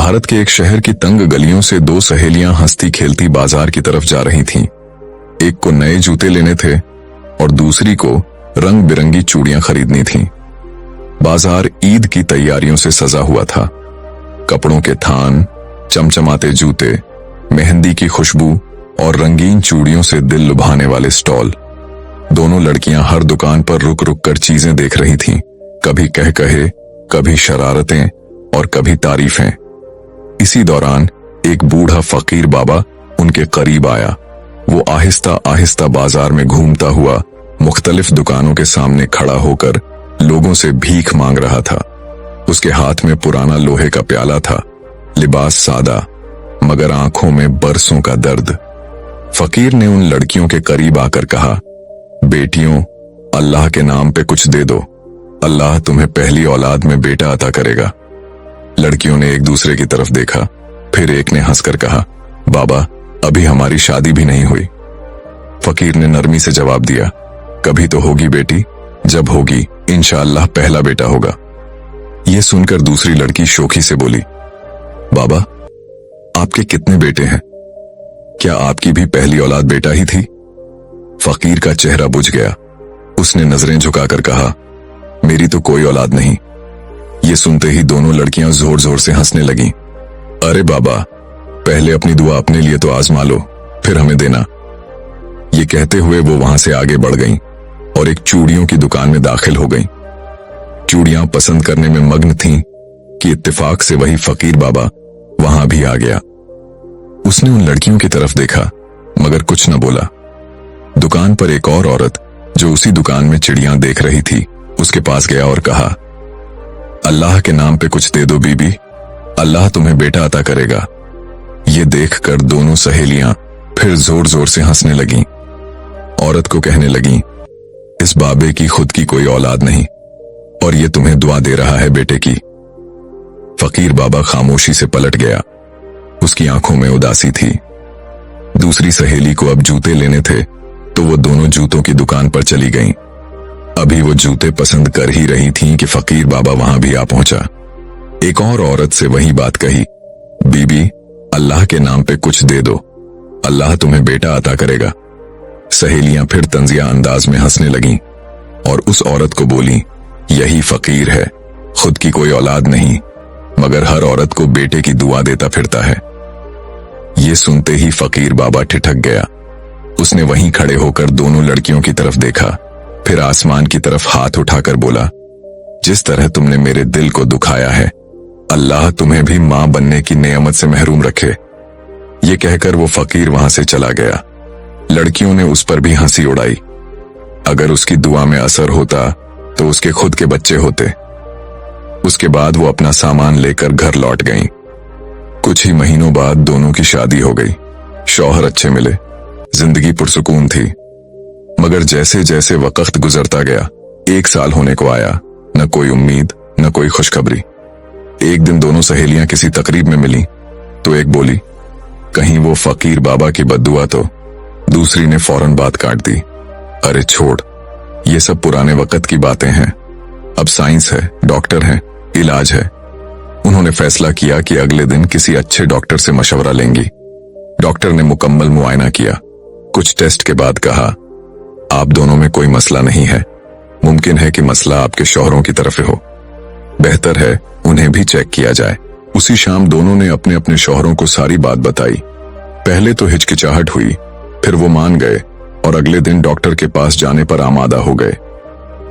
भारत के एक शहर की तंग गलियों से दो सहेलियां हंसती खेलती बाजार की तरफ जा रही थीं। एक को नए जूते लेने थे और दूसरी को रंग बिरंगी चूड़ियां खरीदनी थीं। बाजार ईद की तैयारियों से सजा हुआ था। कपड़ों के थान, चमचमाते जूते, मेहंदी की खुशबू और रंगीन चूड़ियों से दिल लुभाने वाले स्टॉल। दोनों लड़कियां हर दुकान पर रुक रुक कर चीजें देख रही थीं, कभी कह कहे, कभी शरारतें और कभी तारीफें। इसी दौरान एक बूढ़ा फकीर बाबा उनके करीब आया। वो आहिस्ता आहिस्ता बाजार में घूमता हुआ मुख्तलिफ दुकानों के सामने खड़ा होकर लोगों से भीख मांग रहा था। उसके हाथ में पुराना लोहे का प्याला था, लिबास सादा मगर आंखों में बरसों का दर्द। फकीर ने उन लड़कियों के करीब आकर कहा, बेटियों, अल्लाह के नाम पे कुछ दे दो, अल्लाह तुम्हें पहली औलाद में बेटा अता करेगा। लड़कियों ने एक दूसरे की तरफ देखा, फिर एक ने हंसकर कहा, बाबा, अभी हमारी शादी भी नहीं हुई। फकीर ने नरमी से जवाब दिया, कभी तो होगी बेटी, जब होगी इंशाअल्लाह पहला बेटा होगा। यह सुनकर दूसरी लड़की शोखी से बोली, बाबा, आपके कितने बेटे हैं? क्या आपकी भी पहली औलाद बेटा ही थी? फकीर का चेहरा बुझ गया। उसने नजरें झुकाकर कहा, मेरी तो कोई औलाद नहीं। ये सुनते ही दोनों लड़कियां जोर जोर से हंसने लगीं। अरे बाबा, पहले अपनी दुआ अपने लिए तो आजमा लो, फिर हमें देना। ये कहते हुए वो वहां से आगे बढ़ गईं और एक चूड़ियों की दुकान में दाखिल हो गईं। चूड़ियां पसंद करने में मग्न थीं कि इत्तेफाक से वही फकीर बाबा वहां भी आ गया। उसने उन लड़कियों की तरफ देखा मगर कुछ न बोला। दुकान पर एक और औरत जो उसी दुकान में चिड़ियां देख रही थी, उसके पास गया और कहा, अल्लाह के नाम पे कुछ दे दो बीबी, अल्लाह तुम्हें बेटा अता करेगा। ये देखकर दोनों सहेलियां फिर जोर जोर से हंसने लगीं। औरत को कहने लगीं, इस बाबे की खुद की कोई औलाद नहीं और ये तुम्हें दुआ दे रहा है बेटे की। फकीर बाबा खामोशी से पलट गया। उसकी आंखों में उदासी थी। दूसरी सहेली को अब जूते लेने थे तो वो दोनों जूतों की दुकान पर चली गईं। अभी वो जूते पसंद कर ही रही थीं कि फकीर बाबा वहां भी आ पहुंचा। एक और औरत से वही बात कही, बीबी, अल्लाह के नाम पे कुछ दे दो, अल्लाह तुम्हें बेटा अता करेगा। सहेलियां फिर तंजिया अंदाज में हंसने लगीं और उस औरत को बोली, यही फकीर है, खुद की कोई औलाद नहीं मगर हर औरत को बेटे की दुआ देता फिरता है। ये सुनते ही फकीर बाबा ठिठक गया। उसने वहीं खड़े होकर दोनों लड़कियों की तरफ देखा, फिर आसमान की तरफ हाथ उठाकर बोला, जिस तरह तुमने मेरे दिल को दुखाया है, अल्लाह तुम्हें भी मां बनने की नेमत से महरूम रखे। ये कहकर वो फकीर वहां से चला गया। लड़कियों ने उस पर भी हंसी उड़ाई। अगर उसकी दुआ में असर होता तो उसके खुद के बच्चे होते। उसके बाद वो अपना सामान लेकर घर लौट गईं। कुछ ही महीनों बाद दोनों की शादी हो गई। शौहर अच्छे मिले, जिंदगी पुरसुकून थी। मगर जैसे जैसे वक्त गुजरता गया, 1 साल होने को आया, न कोई उम्मीद न कोई खुशखबरी। एक दिन दोनों सहेलियां किसी तकरीब में मिली तो एक बोली, कहीं वो फकीर बाबा की बद्दुआ तो। दूसरी ने फौरन बात काट दी, अरे छोड़, ये सब पुराने वक्त की बातें हैं। अब साइंस है, डॉक्टर है, इलाज है। उन्होंने फैसला किया कि अगले दिन किसी अच्छे डॉक्टर से मशवरा लेंगी। डॉक्टर ने मुकम्मल मुआयना किया। कुछ टेस्ट के बाद कहा, आप दोनों में कोई मसला नहीं है, मुमकिन है कि मसला आपके शौहरों की तरफ हो, बेहतर है उन्हें भी चेक किया जाए। उसी शाम दोनों ने अपने अपने शौहरों को सारी बात बताई। पहले तो हिचकिचाहट हुई, फिर वो मान गए और अगले दिन डॉक्टर के पास जाने पर आमादा हो गए।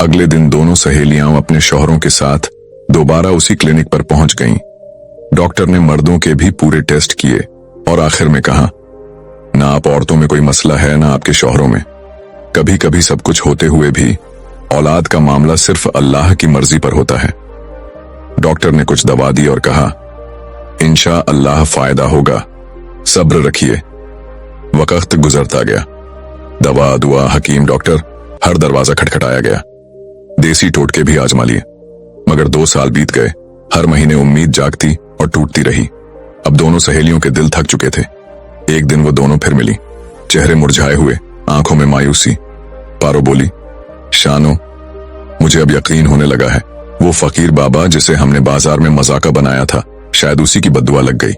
अगले दिन दोनों सहेलियां अपने शौहरों के साथ दोबारा उसी क्लिनिक पर पहुंच गईं। डॉक्टर ने मर्दों के भी पूरे टेस्ट किए और आखिर में कहा, ना आप औरतों में कोई मसला है ना आपके शौहरों में। कभी कभी सब कुछ होते हुए भी औलाद का मामला सिर्फ अल्लाह की मर्जी पर होता है। डॉक्टर ने कुछ दवा दी और कहा, इंशाअल्लाह फायदा होगा, सब्र रखिए। वक्त गुजरता गया। दवा, दुआ, हकीम, डॉक्टर, हर दरवाजा खटखटाया गया। देसी टोटके भी आजमा लिए मगर 2 साल बीत गए। हर महीने उम्मीद जागती और टूटती रही। अब दोनों सहेलियों के दिल थक चुके थे। एक दिन वो दोनों फिर मिली, चेहरे मुरझाए हुए, आंखों में मायूसी। पारो बोली, शानो, मुझे अब यकीन होने लगा है, वो फकीर बाबा जिसे हमने बाजार में मजाका बनाया था, शायद उसी की बद्दुआ लग गई।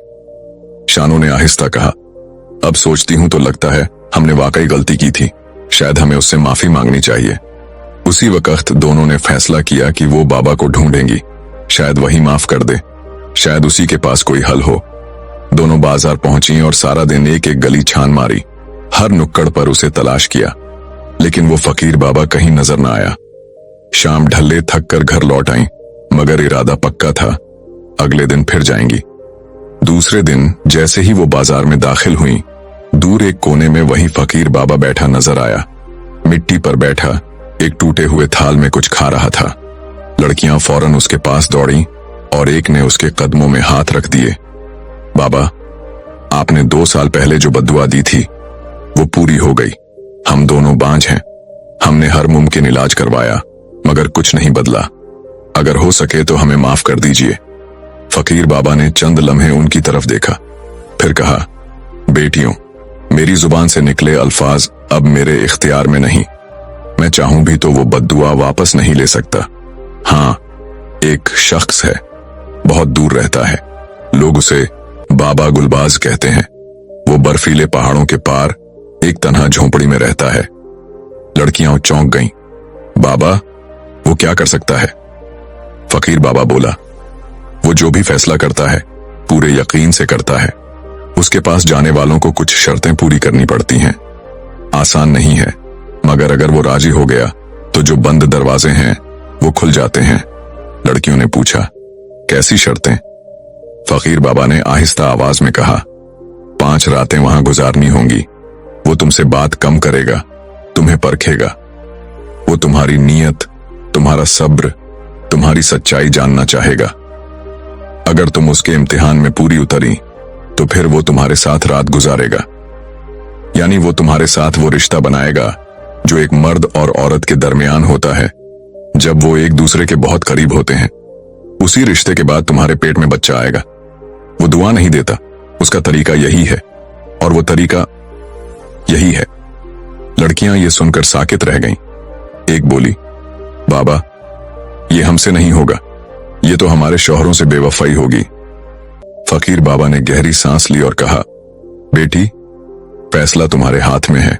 शानू ने आहिस्ता कहा, अब सोचती हूं तो लगता है हमने वाकई गलती की थी, शायद हमें उससे माफी मांगनी चाहिए। उसी वक्त दोनों ने फैसला किया कि वो बाबा को ढूंढेंगी, शायद वही माफ कर दे, शायद उसी के पास कोई हल हो। दोनों बाजार पहुंची और सारा दिन एक एक गली छान मारी, हर नुक्कड़ पर उसे तलाश किया, लेकिन वो फकीर बाबा कहीं नजर न आया। शाम ढले थक कर घर लौट आई, मगर इरादा पक्का था, अगले दिन फिर जाएंगी। दूसरे दिन जैसे ही वो बाजार में दाखिल हुई, दूर एक कोने में वही फकीर बाबा बैठा नजर आया। मिट्टी पर बैठा एक टूटे हुए थाल में कुछ खा रहा था। लड़कियां फौरन उसके पास दौड़ी और एक ने उसके कदमों में हाथ रख दिए। बाबा, आपने 2 साल पहले जो बद्दुआ दी थी वो पूरी हो गई। हम दोनों बांझ हैं, हमने हर मुमकिन इलाज करवाया मगर कुछ नहीं बदला। अगर हो सके तो हमें माफ कर दीजिए। फकीर बाबा ने चंद लम्हे उनकी तरफ देखा, फिर कहा, बेटियों, मेरी जुबान से निकले अल्फाज अब मेरे इख्तियार में नहीं। मैं चाहूं भी तो वो बद्दुआ वापस नहीं ले सकता। हाँ, एक शख्स है, बहुत दूर रहता है, लोग उसे बाबा गुलबाज कहते हैं। वो बर्फीले पहाड़ों के पार एक तन्हा झोंपड़ी में रहता है। लड़कियां चौंक गईं। बाबा, वो क्या कर सकता है? फकीर बाबा बोला, वो जो भी फैसला करता है पूरे यकीन से करता है। उसके पास जाने वालों को कुछ शर्तें पूरी करनी पड़ती हैं। आसान नहीं है, मगर अगर वो राजी हो गया तो जो बंद दरवाजे हैं वो खुल जाते हैं। लड़कियों ने पूछा, कैसी शर्तें? फकीर बाबा ने आहिस्ता आवाज में कहा, 5 रातें वहां गुजारनी होंगी। वो तुमसे बात कम करेगा, तुम्हें परखेगा। वो तुम्हारी नीयत, तुम्हारा सब्र, तुम्हारी सच्चाई जानना चाहेगा। अगर तुम उसके इम्तिहान में पूरी उतरी तो फिर वो तुम्हारे साथ रात गुजारेगा। यानी वो तुम्हारे साथ वो रिश्ता बनाएगा जो एक मर्द और औरत के दरमियान होता है जब वो एक दूसरे के बहुत करीब होते हैं। उसी रिश्ते के बाद तुम्हारे पेट में बच्चा आएगा। वो दुआ नहीं देता, उसका तरीका यही है, और वो तरीका यही है। लड़कियां ये सुनकर साकित रह गईं। एक बोली, बाबा, ये हमसे नहीं होगा, ये तो हमारे शौहरों से बेवफाई होगी। फकीर बाबा ने गहरी सांस ली और कहा, बेटी, फैसला तुम्हारे हाथ में है।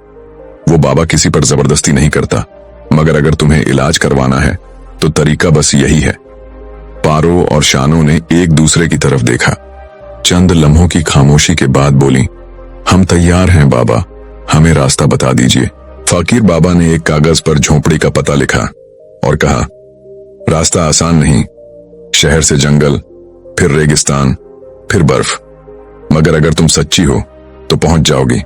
वो बाबा किसी पर जबरदस्ती नहीं करता, मगर अगर तुम्हें इलाज करवाना है तो तरीका बस यही है। पारो और शानो ने एक दूसरे की तरफ देखा। चंद लम्हों की खामोशी के बाद बोली, हम तैयार हैं बाबा, हमें रास्ता बता दीजिए। फकीर बाबा ने एक कागज पर झोंपड़ी का पता लिखा और कहा, रास्ता आसान नहीं, शहर से जंगल, फिर रेगिस्तान, फिर बर्फ, मगर अगर तुम सच्ची हो तो पहुंच जाओगी।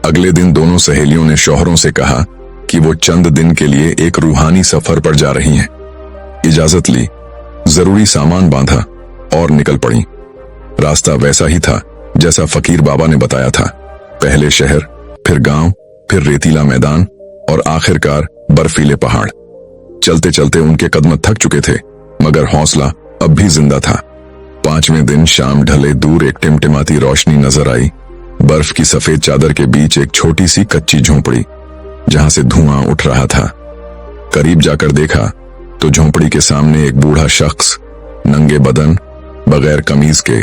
अगले दिन दोनों सहेलियों ने शौहरों से कहा कि वो चंद दिन के लिए एक रूहानी सफर पर जा रही हैं। इजाजत ली, जरूरी सामान बांधा और निकल पड़ी। रास्ता वैसा ही था जैसा फकीर बाबा ने बताया था। पहले शहर, फिर गांव, फिर रेतीला मैदान और आखिरकार बर्फीले पहाड़। चलते चलते उनके कदम थक चुके थे, मगर हौसला अब भी जिंदा था। 5वें दिन शाम ढले दूर एक टिमटिमाती रोशनी नजर आई। बर्फ की सफेद चादर के बीच एक छोटी सी कच्ची झोंपड़ी, जहां से धुआं उठ रहा था। करीब जाकर देखा तो झोंपड़ी के सामने एक बूढ़ा शख्स नंगे बदन, बगैर कमीज के,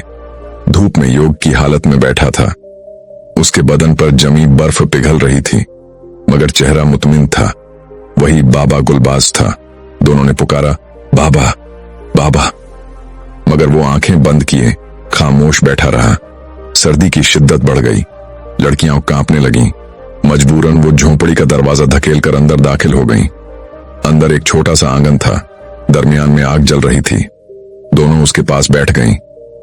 धूप में योग की हालत में बैठा था। उसके बदन पर जमी बर्फ पिघल रही थी, मगर चेहरा मुतमिन था। वही बाबा गुलबाज था। दोनों ने पुकारा, बाबा, बाबा, मगर वो आंखें बंद किए खामोश बैठा रहा। सर्दी की शिद्दत बढ़ गई, लड़कियां कांपने लगीं। मजबूरन वो झोंपड़ी का दरवाजा धकेलकर अंदर दाखिल हो गईं। अंदर एक छोटा सा आंगन था, दरमियान में आग जल रही थी। दोनों उसके पास बैठ गईं।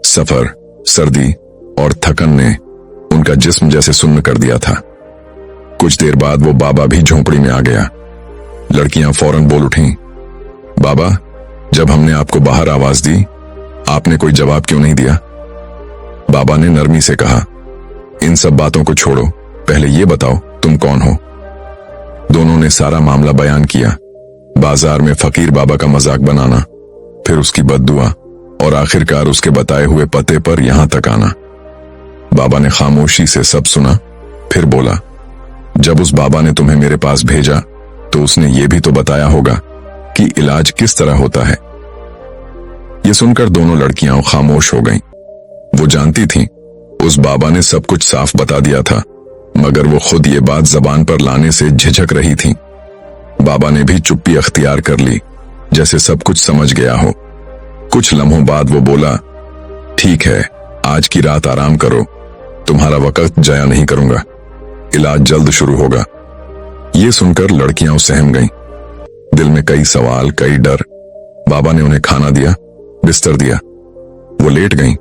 सफर, सर्दी और थकन ने उनका जिस्म जैसे सुन्न कर दिया था। कुछ देर बाद वो बाबा भी झोंपड़ी में आ गया। लड़कियां फौरन बोल उठीं, बाबा, जब हमने आपको बाहर आवाज दी, आपने कोई जवाब क्यों नहीं दिया? बाबा ने नरमी से कहा, इन सब बातों को छोड़ो, पहले ये बताओ तुम कौन हो। दोनों ने सारा मामला बयान किया। बाजार में फकीर बाबा का मजाक बनाना, फिर उसकी बद्दुआ और आखिरकार उसके बताए हुए पते पर यहां तक आना। बाबा ने खामोशी से सब सुना, फिर बोला, जब उस बाबा ने तुम्हें मेरे पास भेजा तो उसने ये भी तो बताया होगा कि इलाज किस तरह होता है। ये सुनकर दोनों लड़कियां खामोश हो गईं। वो जानती थीं उस बाबा ने सब कुछ साफ बता दिया था, मगर वो खुद ये बात जबान पर लाने से झिझक रही थीं। बाबा ने भी चुप्पी अख्तियार कर ली, जैसे सब कुछ समझ गया हो। कुछ लम्हों बाद वो बोला, ठीक है, आज की रात आराम करो, तुम्हारा वक्त जाया नहीं करूंगा, इलाज जल्द शुरू होगा। ये सुनकर लड़कियां सहम गईं। दिल में कई सवाल, कई डर। बाबा ने उन्हें खाना दिया, बिस्तर दिया। वो लेट गईं,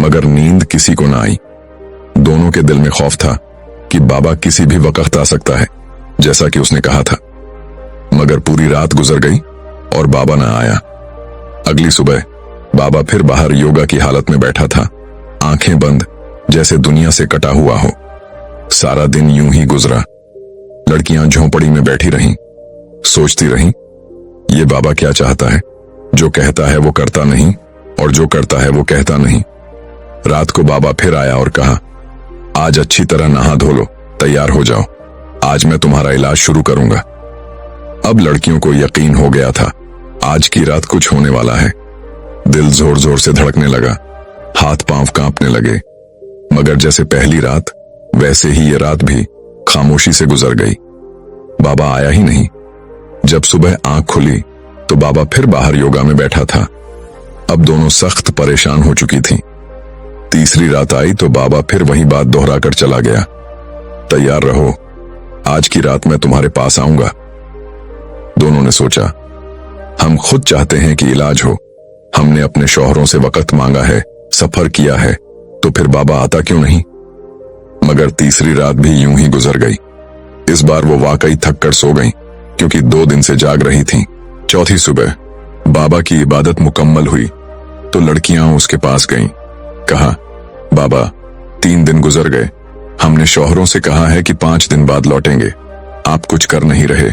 मगर नींद किसी को ना आई। दोनों के दिल में खौफ था कि बाबा किसी भी वक्त आ सकता है, जैसा कि उसने कहा था। मगर पूरी रात गुजर गई और बाबा ना आया। अगली सुबह बाबा फिर बाहर योगा की हालत में बैठा था, आंखें बंद, जैसे दुनिया से कटा हुआ हो। सारा दिन यूं ही गुजरा। लड़कियां झोंपड़ी में बैठी रहीं, सोचती रहीं, ये बाबा क्या चाहता है? जो कहता है वो करता नहीं, और जो करता है वो कहता नहीं। रात को बाबा फिर आया और कहा, आज अच्छी तरह नहा धो लो, तैयार हो जाओ, आज मैं तुम्हारा इलाज शुरू करूंगा। अब लड़कियों को यकीन हो गया था, आज की रात कुछ होने वाला है। दिल जोर जोर से धड़कने लगा, हाथ पांव कांपने लगे। मगर जैसे पहली रात, वैसे ही ये रात भी खामोशी से गुजर गई। बाबा आया ही नहीं। जब सुबह आंख खुली तो बाबा फिर बाहर योगा में बैठा था। अब दोनों सख्त परेशान हो चुकी थीं। तीसरी रात आई तो बाबा फिर वही बात दोहरा कर चला गया, तैयार रहो, आज की रात मैं तुम्हारे पास आऊंगा। दोनों ने सोचा, हम खुद चाहते हैं कि इलाज हो, हमने अपने शौहरों से वक्त मांगा है, सफर किया है, तो फिर बाबा आता क्यों नहीं? मगर तीसरी रात भी यूं ही गुजर गई। इस बार वो वाकई थक कर सो गईं, क्योंकि 2 दिन से जाग रही थीं। चौथी सुबह बाबा की इबादत मुकम्मल हुई तो लड़कियां उसके पास गईं। कहा, बाबा 3 दिन गुजर गए, हमने शौहरों से कहा है कि 5 दिन बाद लौटेंगे, आप कुछ कर नहीं रहे।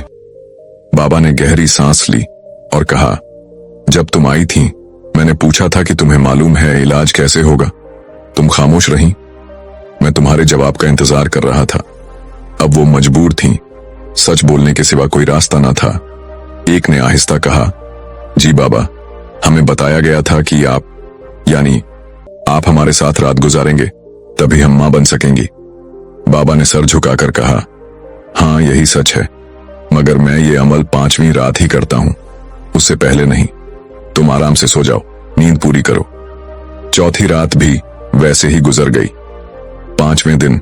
बाबा ने गहरी सांस ली और कहा, जब तुम आई थी मैंने पूछा था कि तुम्हें मालूम है इलाज कैसे होगा, तुम खामोश रहीं। मैं तुम्हारे जवाब का इंतजार कर रहा था। अब वो मजबूर थीं, सच बोलने के सिवा कोई रास्ता न था। एक ने आहिस्ता कहा, जी बाबा, हमें बताया गया था कि आप हमारे साथ रात गुजारेंगे, तभी हम मां बन सकेंगी। बाबा ने सर झुकाकर कहा, हाँ यही सच है, मगर मैं ये अमल 5वीं रात ही करता हूं, उससे पहले नहीं। तुम आराम से सो जाओ, नींद पूरी करो। चौथी रात भी वैसे ही गुजर गई। 5वें दिन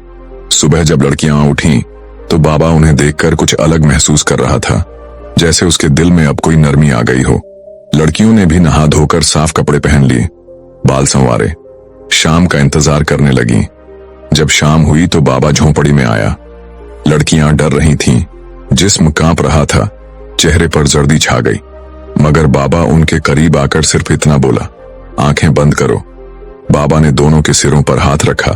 सुबह जब लड़कियां उठीं तो बाबा उन्हें देखकर कुछ अलग महसूस कर रहा था, जैसे उसके दिल में अब कोई नरमी आ गई हो। लड़कियों ने भी नहा धोकर साफ कपड़े पहन लिए, बाल संवारे, शाम का इंतजार करने लगी। जब शाम हुई तो बाबा झोंपड़ी में आया। लड़कियां डर रही थीं, जिस्म कांप रहा था, चेहरे पर जर्दी छा गई। मगर बाबा उनके करीब आकर सिर्फ इतना बोला, आंखें बंद करो। बाबा ने दोनों के सिरों पर हाथ रखा,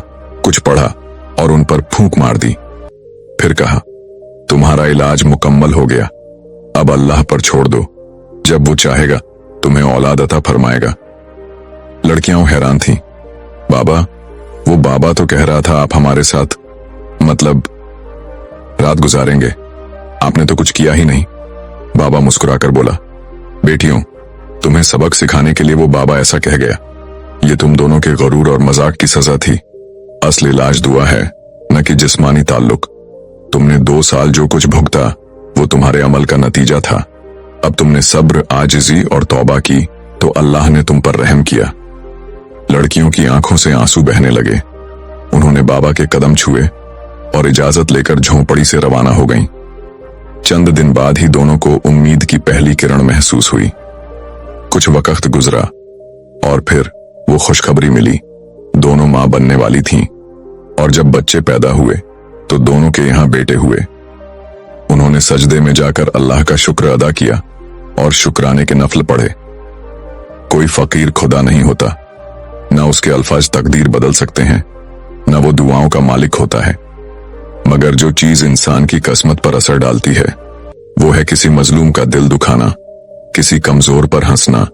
कुछ पढ़ा और उन पर फूंक मार दी। फिर कहा, तुम्हारा इलाज मुकम्मल हो गया, अब अल्लाह पर छोड़ दो, जब वो चाहेगा तुम्हें औलाद अता फरमाएगा। लड़कियां हैरान थीं। बाबा, वो बाबा तो कह रहा था आप हमारे साथ मतलब रात गुजारेंगे, आपने तो कुछ किया ही नहीं। बाबा मुस्कुराकर बोला, बेटियों, तुम्हें सबक सिखाने के लिए वो बाबा ऐसा कह गया। ये तुम दोनों के गरूर और मजाक की सजा थी। असली इलाज दुआ है, न कि जिस्मानी ताल्लुक। तुमने 2 साल जो कुछ भुगता वो तुम्हारे अमल का नतीजा था। अब तुमने सब्र, आजिजी और तौबा की तो अल्लाह ने तुम पर रहम किया। लड़कियों की आंखों से आंसू बहने लगे। उन्होंने बाबा के कदम छुए और इजाजत लेकर झोंपड़ी से रवाना हो गईं। चंद दिन बाद ही दोनों को उम्मीद की पहली किरण महसूस हुई। कुछ वक्त गुजरा और फिर वो खुशखबरी मिली, दोनों मां बनने वाली थीं। और जब बच्चे पैदा हुए तो दोनों के यहाँ बेटे हुए। उन्होंने सजदे में जाकर अल्लाह का शुक्र अदा किया और शुक्राने के नफल पढ़े। कोई फकीर खुदा नहीं होता, न उसके अल्फाज तकदीर बदल सकते हैं, न वो दुआओं का मालिक होता है। मगर जो चीज इंसान की किस्मत पर असर डालती है वो है किसी मजलूम का दिल दुखाना, किसी कमजोर पर हंसना,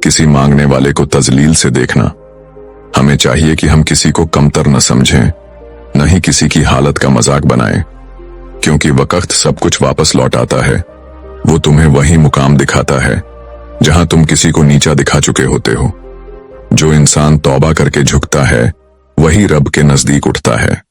किसी मांगने वाले को तजलील से देखना। हमें चाहिए कि हम किसी को कमतर न समझें, न ही किसी की हालत का मजाक बनाएं, क्योंकि वक्त सब कुछ वापस लौट आता है। वो तुम्हें वही मुकाम दिखाता है जहां तुम किसी को नीचा दिखा चुके होते हो। जो इंसान तौबा करके झुकता है वही रब के नजदीक उठता है।